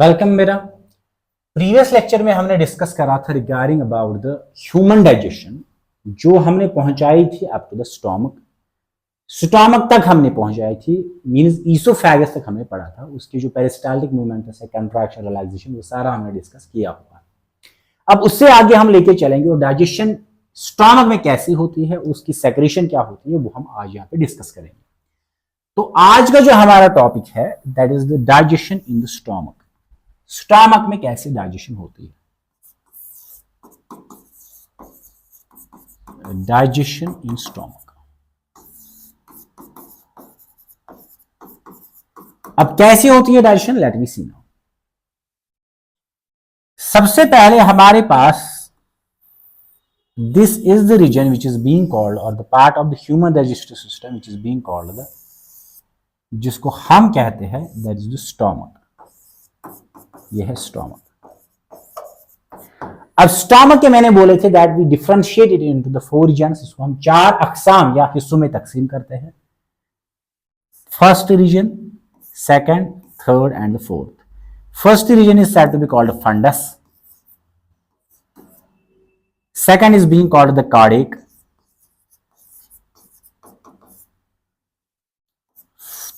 Welcome मेरा। Previous lecture में हमने डिस्कस करा था regarding about the human digestion, जो हमने पहुंचाई थी अप टू द स्टोमक तक हमने पहुंचाई थी, मींस ईसोफेगस तक हमने पढ़ा था। उसकी जो पेरिस्टाल्टिक मूवमेंट है, कंट्रैक्शन, रिलैक्सेशन, वो सारा हमने डिस्कस किया हुआ। अब उससे आगे हम लेके चलेंगे और डाइजेशन स्टोमक में कैसी होती है, उसकी सेक्रेशन क्या होती है, वो हम आज यहाँ पे डिस्कस करेंगे। तो आज का जो हमारा टॉपिक है that is the digestion in the stomach. Stomach में कैसे डाइजेशन होती है, डाइजेशन इन स्टोमक। अब कैसे होती है digestion, let me see now. सबसे पहले हमारे पास this is the region which is being called, और the part of the human digestive system which is being called the, जिसको हम कहते हैं दैट इज द स्टोमक। यह है स्टोमक। अब स्टोमक के मैंने बोले थे that we differentiate it into the 4 regions. इसको हम 4 अकसाम या हिस्सों में तकसीम करते हैं। First region, second, third and the fourth. First region is said to be called fundus, second is being called the cardiac,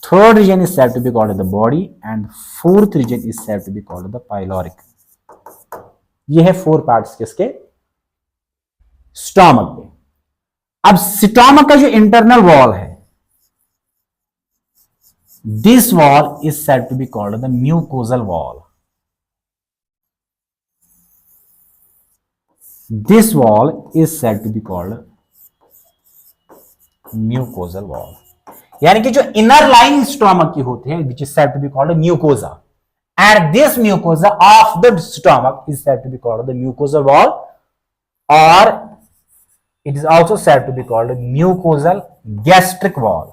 third region is said to be called the body, and fourth region is said to be called the pyloric. ये है 4 parts किसके, stomach के। अब stomach का जो internal wall है, this wall is said to be called the mucosal wall. This wall is said to be called mucosal wall. यानी कि जो इनर लाइन स्टोमक की होती है which is said to be called mucosa, and this mucosa of the stomach is said to be called the mucosal wall, or it is also said to be called mucosal gastric wall.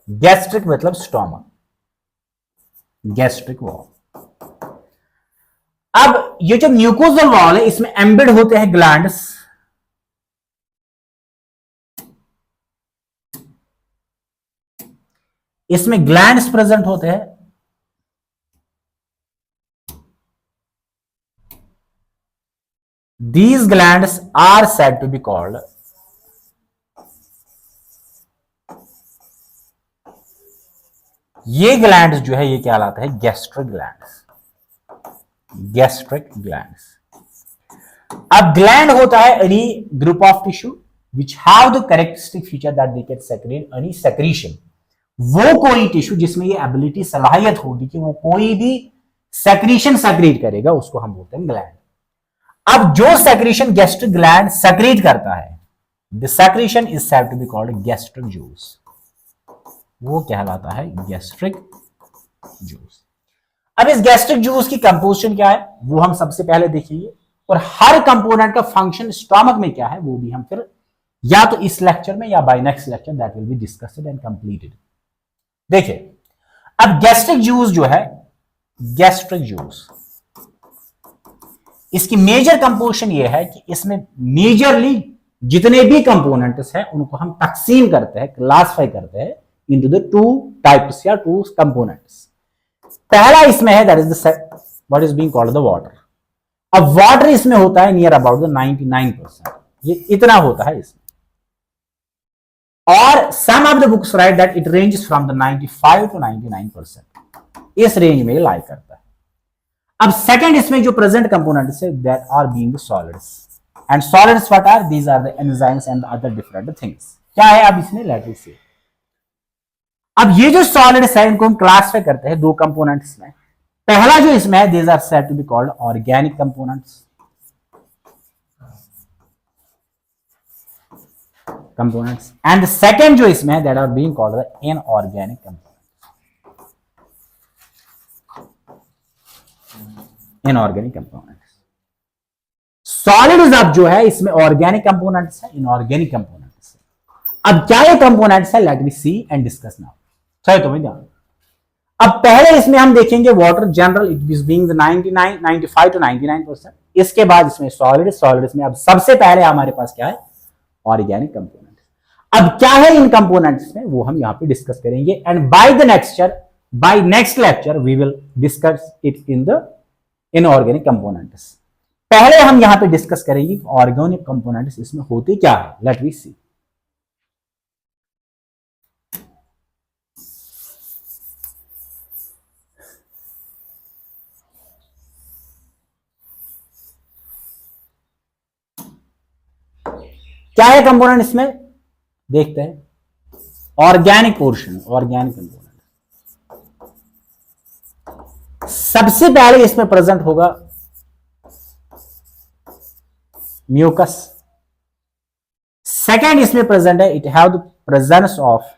Gastric मतलब stomach, gastric wall. अब ये जो mucosal wall है, इसमें embed होते हैं glands. इसमें glands present होते हैं। These glands are said to be called, ये ग्लैंड्स जो है ये क्या कहलाता है, गैस्ट्रिक ग्लैंड्स। Gastric glands. अब ग्लैंड होता है any group of tissue which have the characteristic feature that they can secrete any secretion. वो कोई टिश्यू जिसमें ये एबिलिटी, सलाहियत होगी कि वो कोई भी सेक्रीशन सेक्रेट करेगा, उसको हम बोलते हैं ग्लैंड। अब जो सेक्रीशन गैस्ट्रिक ग्लैंड सेक्रेट करता है, the secretion is said to be called gastric juice. वो कहलाता है गैस्ट्रिक जूस। अब इस गैस्ट्रिक जूस की कंपोजिशन क्या है, वो हम सबसे पहले देखेंगे, और हर कंपोनेंट का फंक्शन स्टोमक में क्या है वो भी हम फिर या तो इस लेक्चर में या by next lecture that will be discussed and completed. देखिए, अब गैस्ट्रिक जूस जो है, गैस्ट्रिक जूस, इसकी मेजर कंपोजिशन ये है कि इसमें मेजरली जितने भी कंपोनेंट्स हैं उनको हम तकसीम करते हैं, क्लासिफाई करते हैं इनटू द 2 टाइप्स या 2 कंपोनेंट्स। पहला इसमें है that is the what is being called the water. अब वाटर इसमें होता है नियर अबाउट द 99%, ये इतना होता है इसमें। और some of the books write that it ranges from the 95 to 99%, इस रेंज में लाई करता है। अब सेकंड इसमें जो प्रेजेंट कंपोनेंट्स है that are being the solids, and solids what are, these are the enzymes and other different things. क्या है अब इसमें, लेट अस सी। अब ये जो सॉलिड्स है इनको हम क्लासिफाई करते हैं 2 कंपोनेंट्स में। पहला जो इसमें है, these are said to be called organic components, and the second जो इसमें है that are being called the inorganic components. Inorganic components, solids अब जो है इसमें ऑर्गेनिक कंपोनेंट्स है, इनऑर्गेनिक कंपोनेंट्स है। अब क्या ये कंपोनेंट्स है, let me see and discuss now. सही तो मैं ध्यान। अब पहले इसमें हम देखेंगे water general, it is being 95 to 99%। इसके बाद इसमें सॉलिड्स में अब सबसे पहले हमारे पास क्या है, ऑर्गेनिक कंपोनेंट्स। अब क्या है इन कंपोनेंट्स में वो हम यहां पे डिस्कस करेंगे, and by the next by next lecture we will discuss it in the inorganic components. पहले हम यहां पे डिस्कस करेंगे ऑर्गेनिक कंपोनेंट्स इसमें होते क्या है। लेट वी सी। क्या है कंपोनेंट इसमें, देखते हैं। ऑर्गेनिक पोर्शन, ऑर्गेनिक कंपोनेंट सबसे पहले इसमें प्रेजेंट होगा म्यूकस। सेकेंड इसमें प्रेजेंट है, it have the presence of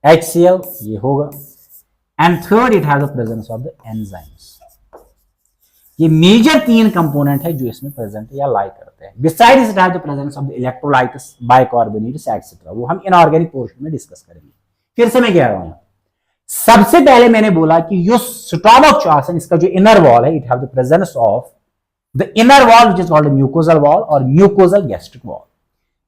HCl, ये होगा। And third it have the presence of the enzymes. ये मेजर 3 कंपोनेंट है जो इसमें प्रेजेंट है या लाई करते हैं। Besides it have the presence of the electrolytes, bicarbonates etcetera, वो हम इनऑर्गेनिक पोर्शन में डिस्कस करेंगे। फिर से मैं कह रहा हूं, सबसे पहले मैंने बोला कि यो स्टोमक चासन, इसका जो इनर वॉल है, it have the presence of the inner wall which is called mucosal wall और म्यूकोजल गैस्ट्रिक वॉल।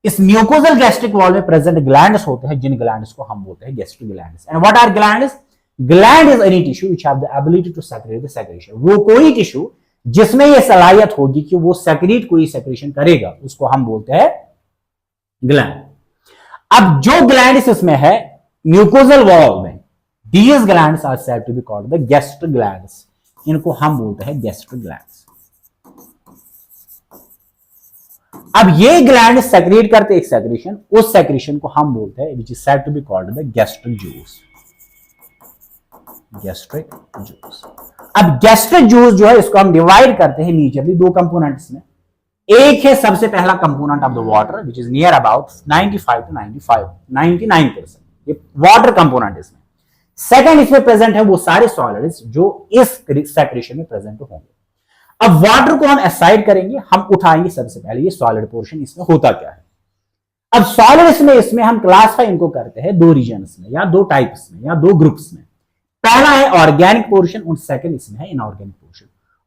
इस म्यूकोजल गैस्ट्रिक वॉल में प्रेजेंट ग्लैंड्स होते हैं, जिन ग्लैंड्स को हम बोलते हैं gastric glands. And what are glands? Gland is any tissue which have the ability to secrete the secretion. वो कोई टिश्यू जिसमें ये सलाहियत होगी कि वो सेक्रेट कोई सेक्रेशन करेगा, उसको हम बोलते हैं ग्लैंड। अब जो ग्लैंड्स इसमें है म्यूकोजल वॉल में, these glands are said to be called the gastric glands. इनको हम बोलते हैं गैस्ट्रिक ग्लैंड्स। अब ये ग्लैंड सेक्रेट करते एक सेक्रेशन, उस सेक्रेशन को हम बोलते हैं which is said to be called the gastric juice. Gastric juice. अब गैस्ट्रिक जूस जो है इसको हम डिवाइड करते हैं मेजरली 2 कंपोनेंट्स में। एक है सबसे पहला component of the water which is near about 95 to 99%, ये वाटर कंपोनेंट इसमें। सेकंड इसमें प्रेजेंट है वो सारे सॉलिड्स जो इस सेक्रेशन में प्रेजेंट होंगे। अब वाटर को हम असाइड करेंगे, हम उठाएंगे सबसे पहले ये सॉलिड पोर्शन, इसमें होता क्या है। अब सॉलिड्स में इसमें हम क्लासिफाई इनको करते हैं 2 रीजन्स में या 2 टाइप्स में या 2 ग्रुप्स में। पहला है ऑर्गेनिक पोर्शन और सेकंड इसमें है इनऑर्गेनिक पोर्शन।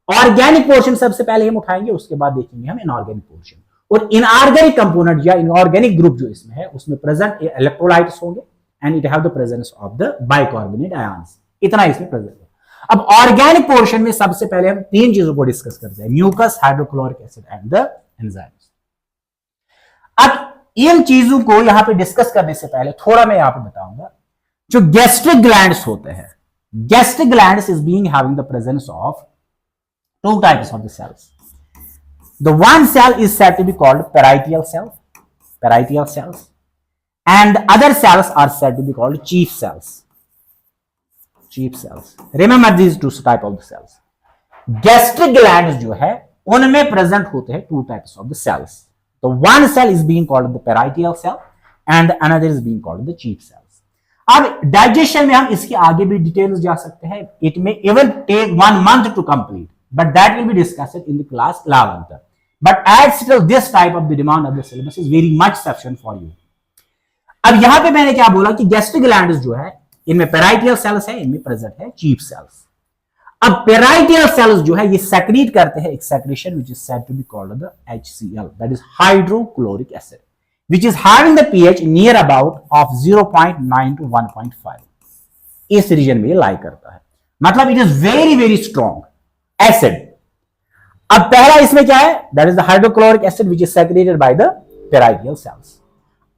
ऑर्गेनिक पोर्शन सबसे पहले हम उठाएंगे, उसके बाद देखेंगे हम इनऑर्गेनिक पोर्शन। और इनऑर्गेनिक कंपोनेंट या इनऑर्गेनिक ग्रुप जो इसमें है उसमें प्रेजेंट इलेक्ट्रोलाइट्स होंगे and it have the presence of the bicarbonate ions. इतना इसमें प्रेजेंट है। अब ऑर्गेनिक पोर्शन में सबसे पहले हम 3 चीजों को डिस्कस करते हैं, mucus, hydrochloric acid and the enzymes. अब इन चीजों को यहां पे डिस्कस करने से पहले थोड़ा मैं यहां पे बताऊंगा, जो गैस्ट्रिक ग्लैंड्स होते हैं, gastric glands is being having the presence of 2 types of the cells. The one cell is said to be called parietal cells, and the other cells are said to be called chief cells. Remember these 2 type of the cells. Gastric glands जो है उनमें present होते हैं 2 types of the cells. The one cell is being called the parietal cell and another is being called the chief cells. अब digestion में हम इसके आगे भी डिटेल्स जा सकते हैं। It may even take 1 month to complete, but that will be discussed in the class 11th. But as still this type of the demand of the syllabus is very much sufficient for you. अब यहां पे मैंने क्या बोला कि gastric glands जो है इनमें पेराइटियल सेल्स है, इनमें प्रेजेंट है चीफ सेल्स। अब पेराइटियल सेल्स जो है ये सेक्रेट करते हैं एक secretion which is said to be called the HCl, that is hydrochloric acid, which is having the pH near about of 0.9 to 1.5. इस रीजन में लाई करता है, मतलब it is very very strong acid. अब पहला इसमें क्या है, that is the hydrochloric acid which is secreted by the parietal cells.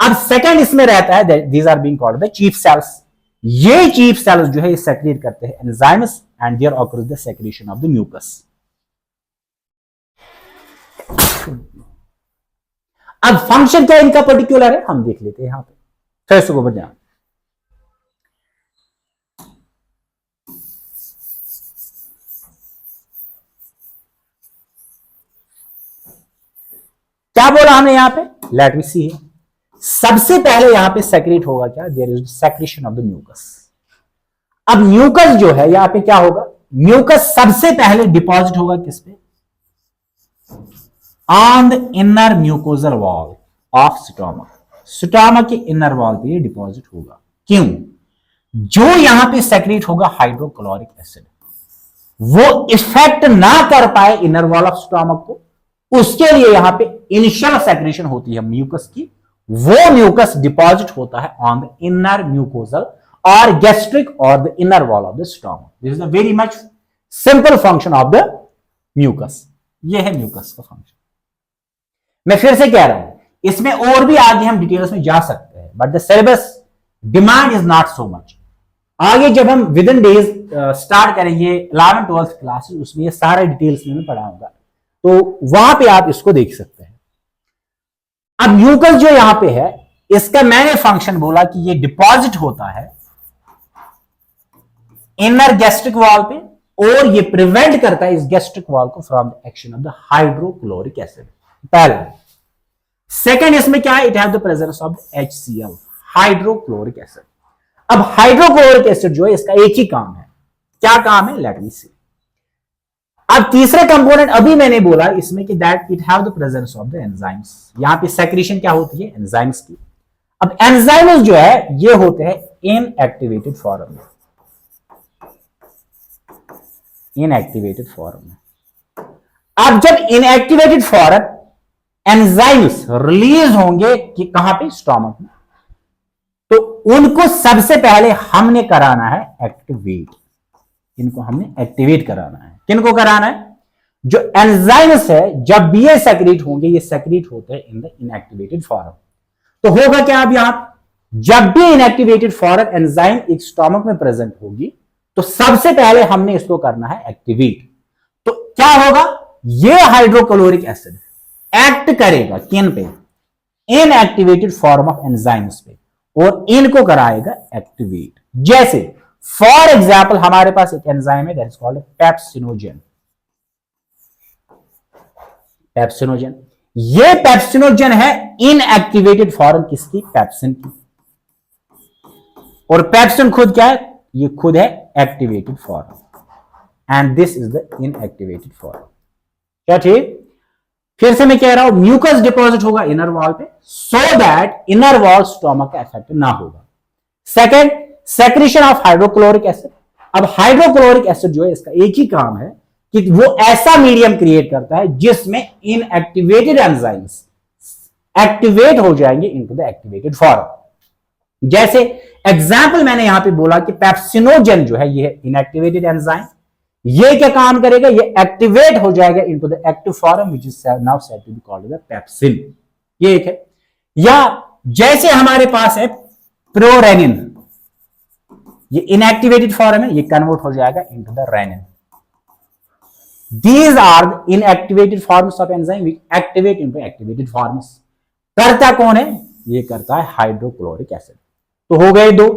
अब सेकंड इसमें रहता है, these are being called the chief cells. ये चीफ सेल्स जो है ये सेक्रेट करते हैं enzymes and there occurs the secretion of the mucus. अब फंक्शन क्या इनका पर्टिकुलर है हम देख लेते हैं यहां पे। थोड़ा ऊपर जाना, क्या बोला हमने यहां पे, लेट मी सी। सबसे पहले यहां पे सेक्रेट होगा क्या, there is secretion of the mucus. अब म्यूकस जो है यहां पे क्या होगा, म्यूकस सबसे पहले डिपॉजिट होगा किस पे, on the inner mucosal wall of stomach. Stomach के इनर वॉल पे डिपॉजिट होगा। क्यों, जो यहां पे सेक्रेट होगा हाइड्रोक्लोरिक एसिड, वो इफेक्ट ना कर पाए इनर वॉल ऑफ स्टोमक को, उसके लिए यहां पे इनिशियल सेक्रेशन होती है म्यूकस की। वो म्यूकस डिपॉजिट होता है on the inner mucosal or gastric or the inner wall of the stomach. This is a very much simple function of the mucus. ये है mucus का फंक्शन. मैं फिर से कह रहा हूं, इसमें और भी आगे हम डिटेल्स में जा सकते हैं, but the syllabus demand is not so much. आगे जब हम विद इन डेज स्टार्ट करेंगे 11th 12th क्लासेस, उसमें ये सारे डिटेल्स में पढ़ाऊंगा, तो वहां पे आप इसको देख सकते हैं. अब म्यूकस जो यहां पे है, इसका मैंने फंक्शन बोला कि ये डिपॉजिट होता है इनर गैस्ट्रिक वॉल पे, और ये प्रिवेंट करता है इस गैस्ट्रिक वॉल को from the action of the hydrochloric acid. पहला. सेकेंड, इसमें क्या है, it have the presence of HCl, hydrochloric acid. अब हाइड्रोक्लोरिक एसिड जो है, इसका एक ही काम है. क्या काम है, लेट मी सी. अब तीसरा कंपोनेंट अभी मैंने बोला इसमें कि that it have the presence of the enzymes. यहां पे सेक्रेशन क्या होती है, एंजाइम्स की. अब एंजाइम्स जो है ये होते हैं इनएक्टिवेटेड फॉर्म में. इनएक्टिवेटेड फॉर्म में. अब जब इनएक्टिवेटेड फॉर्म एंजाइम्स रिलीज होंगे कि कहां पे, स्टोमक में, तो उनको सबसे पहले हमने कराना है एक्टिवेट. इनको हमने एक्टिवेट कराना है. किनको कराना है, जो एंजाइम्स है जब भी ये सेक्रेट होंगे, ये सेक्रेट होते हैं इन द इनएक्टिवेटेड फॉर्म. तो होगा क्या, अब यहां जब भी इनएक्टिवेटेड फॉर्म एंजाइम एक स्टोमक में प्रेजेंट होगी, तो सबसे पहले हमने इसको करना है एक्टिवेट. तो क्या होगा, ये हाइड्रोक्लोरिक एसिड एक्ट करेगा किन पे, इनएक्टिवेटेड फॉर्म ऑफ एंजाइम्स पे, और इनको कराएगा एक्टिवेट. जैसे फॉर एग्जाम्पल हमारे पास एक एंजाइम है that is called pepsinogen. Pepsinogen, ये पेप्सिनोजन है इनएक्टिवेटेड फॉर्म किसकी, पेप्सिन की. और पेप्सिन खुद क्या है, ये खुद है activated form, and this is the inactivated form. क्या ठीक. फिर से मैं कह रहा हूं, म्यूकस डिपॉजिट होगा इनर वॉल पे, so that inner wall stomach का इफेक्ट ना होगा. Second, secretion of hydrochloric acid. अब हाइड्रोक्लोरिक एसिड जो है, इसका एक ही काम है कि वो ऐसा मीडियम क्रिएट करता है जिसमें इनएक्टिवेटेड एंजाइम्स एक्टिवेट हो जाएंगे इनटू द एक्टिवेटेड फॉर्म. जैसे एग्जाम्पल मैंने यहां पे बोला कि पेप्सिनोजन जो है, ये इनएक्टिवेटेड एंजाइम, ये क्या काम करेगा, ये एक्टिवेट हो जाएगा into the active form which is now said to be called the pepsin. ये एक है. या जैसे हमारे पास है प्रोरेनिन, ये इनएक्टिवेटेड फॉर्म है, ये कन्वर्ट हो जाएगा into the rennin. These are the inactivated forms of enzyme which activate into activated forms. करता कौन है, ये करता है हाइड्रोक्लोरिक एसिड. तो हो गए दो.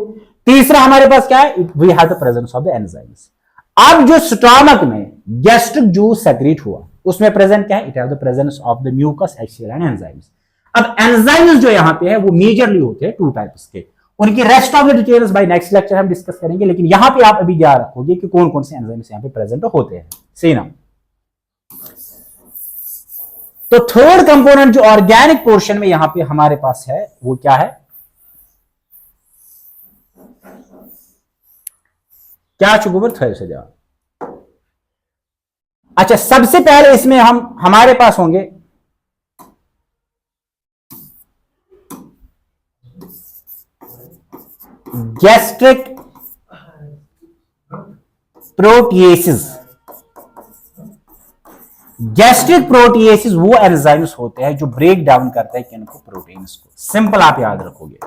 तीसरा हमारे पास क्या है, we have the presence of the enzymes. अब जो स्टोमक में गैस्ट्रिक जूस सेक्रेट हुआ, उसमें प्रेजेंट क्या है, it have the presence of the mucus, HCl and enzymes. अब एंजाइम्स जो यहां पे है वो मेजरली होते हैं 2 टाइप्स के. उनकी rest of the details bye next lecture हम डिस्कस करेंगे, लेकिन यहां पे आप अभी ध्यान रखोगे कि कौन कौन से एंजाइम्स यहां पे प्रेजेंट होते हैं. सही ना. तो थर्ड कंपोनेंट जो ऑर्गेनिक पोर्शन में यहां पे हमारे पास है, वो क्या है, क्या चुकूबर थर्ड से जवाब. अच्छा, सबसे पहले इसमें हमारे पास होंगे गैस्ट्रिक प्रोटिएसिस. गैस्ट्रिक प्रोटिएसिस वो एंजाइम्स होते हैं जो ब्रेक डाउन करते हैं किनको, प्रोटीन्स को. सिंपल आप याद रखोगे,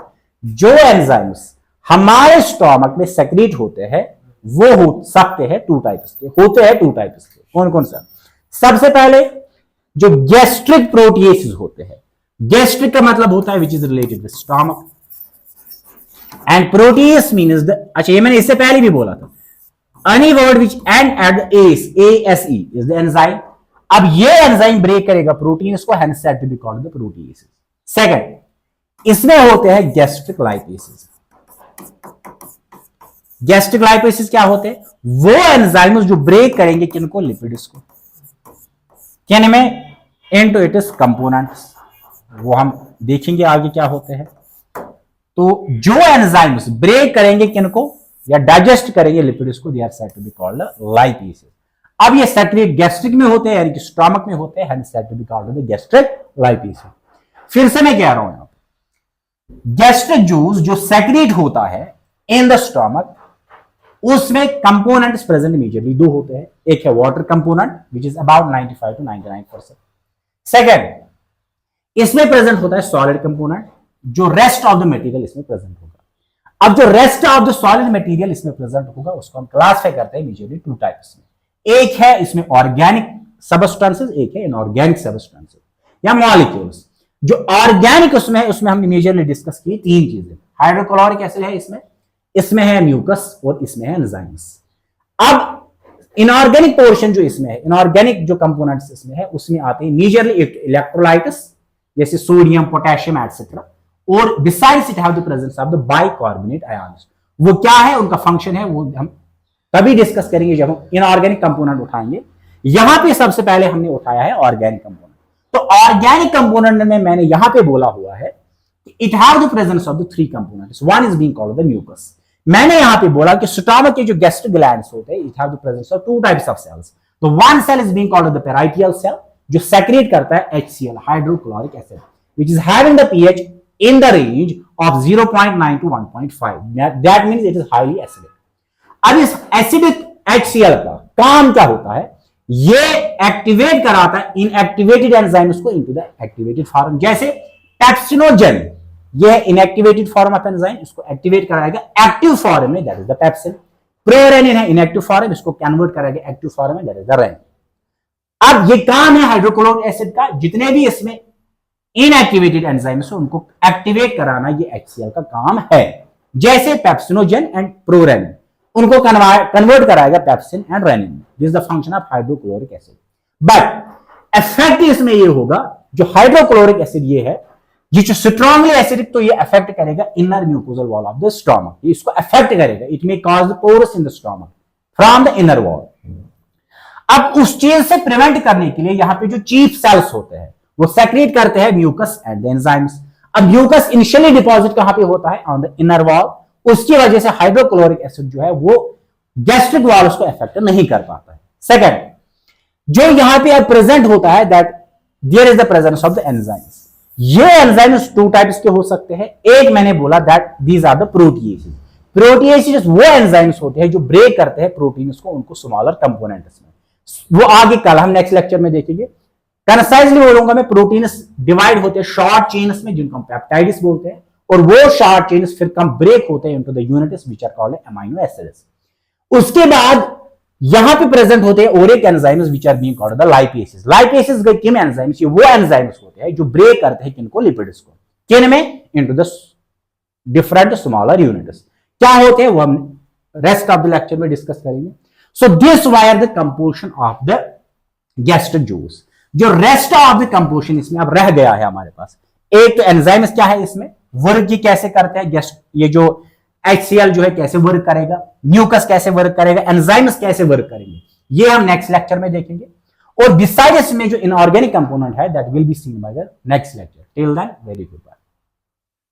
जो एंजाइम्स हमारे स्टोमक में सेक्रेट होते हैं वो हो सकते हैं 2 टाइप्स के, होते हैं 2 टाइप्स के. कौन कौन सा, सबसे पहले जो गैस्ट्रिक प्रोटिएसिस होते हैं. गैस्ट्रिक का मतलब होता है which is related with stomach, and protease means the, अच्छा ये मैंने इससे पहले भी बोला था, any word which end at the ASE is the enzyme. अब ये एंजाइम ब्रेक करेगा प्रोटीन्स को, hence said to be called the proteases. Second, इसमें होते हैं गैस्ट्रिक लाइपेसिस. गैस्ट्रिक लाइपेसिस क्या होते हैं, वो एंजाइम्स जो ब्रेक करेंगे किनको, लिपिड्स को. किन में, इनटू इट्स कंपोनेंट्स. वो हम देखेंगे आगे क्या होते हैं. तो जो एंजाइम्स ब्रेक करेंगे किनको, या डाइजेस्ट करेंगे लिपिड्स को, they are said to be called lipases. अब ये सेक्रेट गैस्ट्रिक में होते हैं, यानी कि स्टोमक में होते हैं, hence said to be called the gastric lipases. फिर से मैं कह रहा हूं, यहां गैस्ट्रिक जूस जो सेक्रेट होता है इन द स्टोमक, उसमें कंपोनेंट्स प्रेजेंट मेजरली दो होते हैं, एक है water component which is about 95 to 99%, second इसमें प्रेजेंट होता है सॉलिड कंपोनेंट, जो रेस्ट ऑफ द मटेरियल इसमें प्रेजेंट होगा। अब जो rest of the solid material इसमें प्रेजेंट होगा उसको हम क्लासिफाई करते हैं मेजरली टू टाइप्स में, एक है इसमें ऑर्गेनिक सबस्टेंसेस, एक है इनऑर्गेनिक सबस्टेंसेस या मॉलिक्यूल्स। जो ऑर्गेनिक उसमें है उसमें हमने मेजरली डिस्कस की तीन चीजें, हाइड्रोक्लोरिक एसिड है इसमें, इसमें है म्यूकस और इसमें है एंजाइम्स। अब इनऑर्गेनिक पोर्शन जो इसमें है, इनऑर्गेनिक जो कंपोनेंट्स इसमें है उसमें आते हैं मेजरली इलेक्ट्रोलाइट्स जैसे सोडियम, पोटेशियम एटसेट्रा, और besides it have the presence of the bicarbonate ions. वो क्या है, उनका फंक्शन है, वो हम तभी डिस्कस करेंगे जब हम इनऑर्गेनिक कंपोनेंट उठाएंगे। यहां पे सबसे पहले हमने उठाया है ऑर्गेनिक कंपोनेंट। तो ऑर्गेनिक कंपोनेंट में मैंने यहां पे बोला हुआ है it have the presence of the three components, one is being called the mucus. मैंने यहां पे बोला कि स्टमक के जो गैस्ट्रिक ग्लैंड्स होते हैं it have the presence of two types of cells. तो one cell is being called the parietal cell, जो सेक्रेट करता है HCl, hydrochloric acid, which is having the pH in the range of 0.9 to 1.5. That means it is highly acidic. अब इस acidic HCl का काम क्या होता है, ये एक्टिवेट कराता है इनएक्टिवेटेड एंजाइम्स को इनटू द एक्टिवेटेड फॉर्म। जैसे पेप्सिनोजन, ये है इनएक्टिवेटेड फॉर्म ऑफ एंजाइम, इसको एक्टिवेट कराएगा एक्टिव फॉर्म में, that is the pepsin. Prorennin है इनएक्टिव फॉर्म, इसको कन्वर्ट कराएगा एक्टिव फॉर्म में, दैट इज द रेनिन। अब ये काम है हाइड्रोक्लोरिक एसिड का, जितने भी इसमें इनएक्टिवेटेड एंजाइम्स है उनको एक्टिवेट कराना ये HCl का काम है। जैसे पेप्सिनोजन एंड प्रोरेनिन, उनको कन्वर्ट कराएगा pepsin and rennin, this is the function of hydrochloric acid. But effect इसमें ये होगा, जो हाइड्रोक्लोरिक एसिड ये है, ये जो स्ट्रांगली एसिडिक, तो ये अफेक्ट करेगा inner mucosal wall of the stomach, ये इसको अफेक्ट करेगा, it may cause the pores in the stomach from the inner wall. अब उस चीज से प्रिवेंट करने के लिए यहां पे जो चीफ सेल्स होते हैं वो सेक्रेट करते हैं म्यूकस एंड द एंजाइम्स। अब म्यूकस इनिशियली डिपॉजिट कहां पे होता है, ऑन द इनर वॉल, उसकी वजह से हाइड्रोक्लोरिक एसिड जो है वो गैस्ट्रिक वॉल उसको अफेक्ट नहीं कर पाता है। सेकंड, जो यहां पे प्रेजेंट होता है that there is the presence of the enzymes. ये एंजाइम्स टू टाइप्स के हो सकते हैं, एक मैंने बोला that these are the proteases. Proteases वो एंजाइम्स होते हैं जो ब्रेक करते हैं प्रोटीन्स को, उनको स्मॉलर कंपोनेंट्स में। वो आगे कल हम नेक्स्ट लेक्चर में देखेंगे। कंसाइजली बोलूंगा मैं, प्रोटीन्स डिवाइड होते हैं शॉर्ट चेन्स में जिनको हम पेप्टाइड्स बोलते हैं, और वो शॉर्ट चेन्स फिर कम ब्रेक होते हैं into the units which are called amino acids. उसके बाद यहां पे प्रेजेंट होते हैं और एक enzymes which are being called the lipases. Lipases किन एंजाइम्स, ये वो एंजाइम्स होते हैं जो ब्रेक करते हैं किनको, लिपिड्स को, किन में, into the different smaller units. क्या होते हैं वो हम रेस्ट ऑफ द लेक्चर में डिस्कस करेंगे। So this wire the composition of the gastric juice. जो रेस्ट ऑफ द कंपोजिशन इसमें अब रह गया है हमारे पास, एक तो एंजाइम्स क्या है इसमें, वर्क ये कैसे करते हैं, ये जो HCl जो है कैसे वर्क करेगा, म्यूकस कैसे वर्क करेगा, एंजाइम्स कैसे वर्क करेंगे, ये हम नेक्स्ट लेक्चर में देखेंगे। और बिसाइड इसमें जो इनऑर्गेनिक कंपोनेंट है that will be seen by the next lecture. Till then, very good bye.